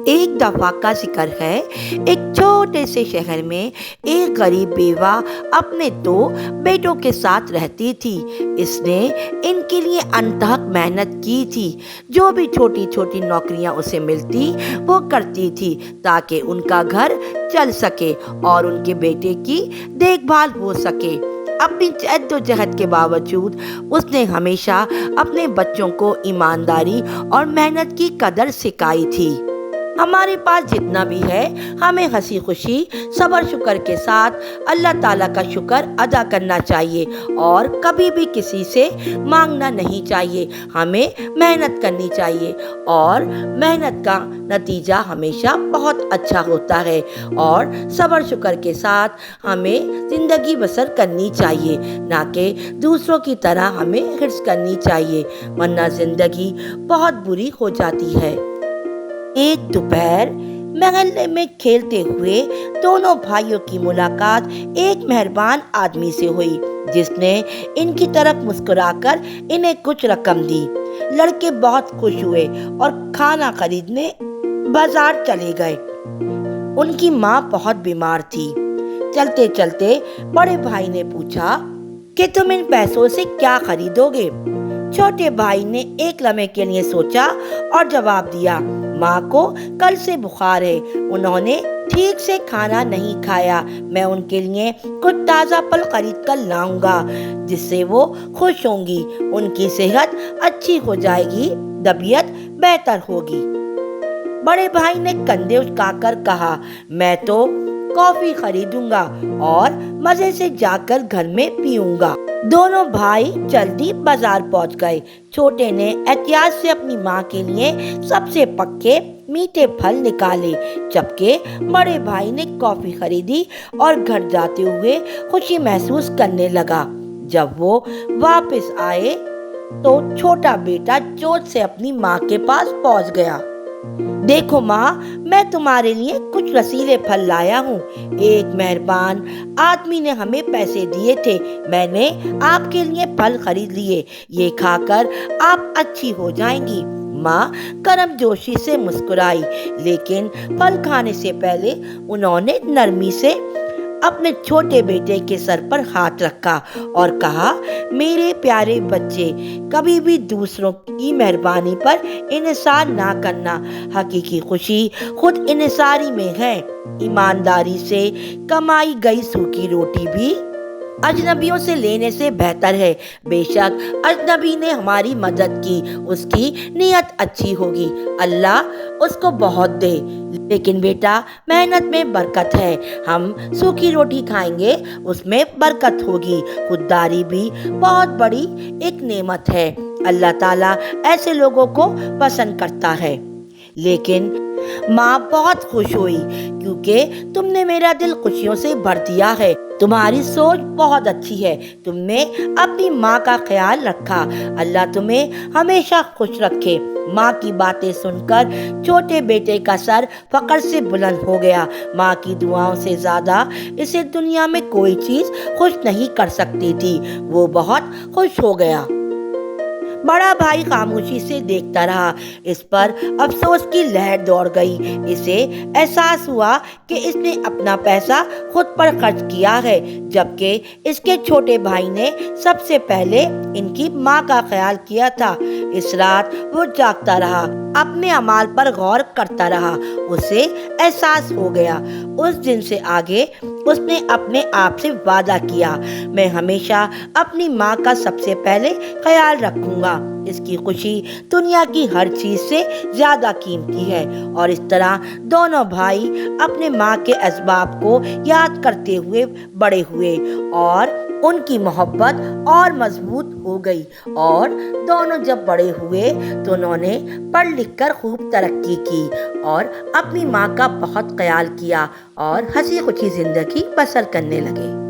ایک دفعہ کا ذکر ہے، ایک چھوٹے سے شہر میں ایک غریب بیوہ اپنے دو بیٹوں کے ساتھ رہتی تھی۔ اس نے ان کے لیے انتہک محنت کی تھی۔ جو بھی چھوٹی چھوٹی نوکریاں اسے ملتی وہ کرتی تھی تاکہ ان کا گھر چل سکے اور ان کے بیٹے کی دیکھ بھال ہو سکے۔ اپنی جد و جہد کے باوجود اس نے ہمیشہ اپنے بچوں کو ایمانداری اور محنت کی قدر سکھائی تھی۔ ہمارے پاس جتنا بھی ہے ہمیں ہنسی خوشی صبر شکر کے ساتھ اللہ تعالیٰ کا شکر ادا کرنا چاہیے اور کبھی بھی کسی سے مانگنا نہیں چاہیے۔ ہمیں محنت کرنی چاہیے اور محنت کا نتیجہ ہمیشہ بہت اچھا ہوتا ہے، اور صبر شکر کے ساتھ ہمیں زندگی بسر کرنی چاہیے، نہ کہ دوسروں کی طرح ہمیں حرص کرنی چاہیے، ورنہ زندگی بہت بری ہو جاتی ہے۔ ایک دوپہر محلے میں کھیلتے ہوئے دونوں بھائیوں کی ملاقات ایک مہربان آدمی سے ہوئی، جس نے ان کی طرف مسکرا کر انہیں کچھ رقم دی۔ لڑکے بہت خوش ہوئے اور کھانا خریدنے بازار چلے گئے۔ ان کی ماں بہت بیمار تھی۔ چلتے چلتے بڑے بھائی نے پوچھا کہ تم ان پیسوں سے کیا خریدو گے؟ چھوٹے بھائی نے ایک لمحے کے لیے سوچا اور جواب دیا، ماں کو کل سے بخار ہے، انہوں نے ٹھیک سے کھانا نہیں کھایا، میں ان کے لیے کچھ تازہ پھل خرید کر لاؤں گا جس سے وہ خوش ہوں گی، ان کی صحت اچھی ہو جائے گی، طبیعت بہتر ہوگی۔ بڑے بھائی نے کندھے اٹھا کر کہا، میں تو کافی خریدوں گا اور مزے سے جا کر گھر میں پیوں گا۔ دونوں بھائی جلدی بازار پہنچ گئے۔ چھوٹے نے احتیاط سے اپنی ماں کے لیے سب سے پکے میٹھے پھل نکالے، جبکہ بڑے بھائی نے کافی خریدی اور گھر جاتے ہوئے خوشی محسوس کرنے لگا۔ جب وہ واپس آئے تو چھوٹا بیٹا جوش سے اپنی ماں کے پاس پہنچ گیا۔ دیکھو ماں، میں تمہارے لیے کچھ رسیلے پھل لایا ہوں، ایک مہربان آدمی نے ہمیں پیسے دیے تھے، میں نے آپ کے لیے پھل خرید لیے، یہ کھا کر آپ اچھی ہو جائیں گی۔ ماں کرم جوشی سے مسکرائی، لیکن پھل کھانے سے پہلے انہوں نے نرمی سے اپنے چھوٹے بیٹے کے سر پر ہاتھ رکھا اور کہا، میرے پیارے بچے، کبھی بھی دوسروں کی مہربانی پر انحصار نہ کرنا، حقیقی خوشی خود انحصاری میں ہے۔ ایمانداری سے کمائی گئی سوکھی روٹی بھی اجنبیوں سے لینے سے بہتر ہے۔ بے شک اجنبی نے ہماری مدد کی، اس کی نیت اچھی ہوگی، اللہ اس کو بہت دے، لیکن بیٹا محنت میں برکت ہے، ہم سوکھی روٹی کھائیں گے اس میں برکت ہوگی۔ خودداری بھی بہت بڑی ایک نعمت ہے، اللہ تعالیٰ ایسے لوگوں کو پسند کرتا ہے۔ لیکن ماں بہت خوش ہوئی، کیونکہ تم نے میرا دل خوشیوں سے بھر دیا ہے، تمہاری سوچ بہت اچھی ہے، تم نے اپنی ماں کا خیال رکھا، اللہ تمہیں ہمیشہ خوش رکھے۔ ماں کی باتیں سن کر چھوٹے بیٹے کا سر فخر سے بلند ہو گیا۔ ماں کی دعاؤں سے زیادہ اسے دنیا میں کوئی چیز خوش نہیں کر سکتی تھی، وہ بہت خوش ہو گیا۔ بڑا بھائی خاموشی سے دیکھتا رہا، اس پر افسوس کی لہر دوڑ گئی۔ اسے احساس ہوا کہ اس نے اپنا پیسہ خود پر خرچ کیا ہے، جبکہ اس کے چھوٹے بھائی نے سب سے پہلے ان کی ماں کا خیال کیا تھا۔ اس رات وہ جاگتا رہا، اپنے اعمال پر غور کرتا رہا۔ اسے احساس ہو گیا، اس دن سے آگے اس نے اپنے آپ سے وعدہ کیا، میں ہمیشہ اپنی ماں کا سب سے پہلے خیال رکھوں گا، اس کی خوشی دنیا کی ہر چیز سے زیادہ قیمتی ہے۔ اور اس طرح دونوں بھائی اپنے ماں کے اسباب کو یاد کرتے ہوئے بڑے ہوئے اور ان کی محبت اور مضبوط ہو گئی، اور دونوں جب بڑے ہوئے تو انہوں نے پڑھ لکھ کر خوب ترقی کی اور اپنی ماں کا بہت خیال کیا اور ہنسی خوشی زندگی بسر کرنے لگے۔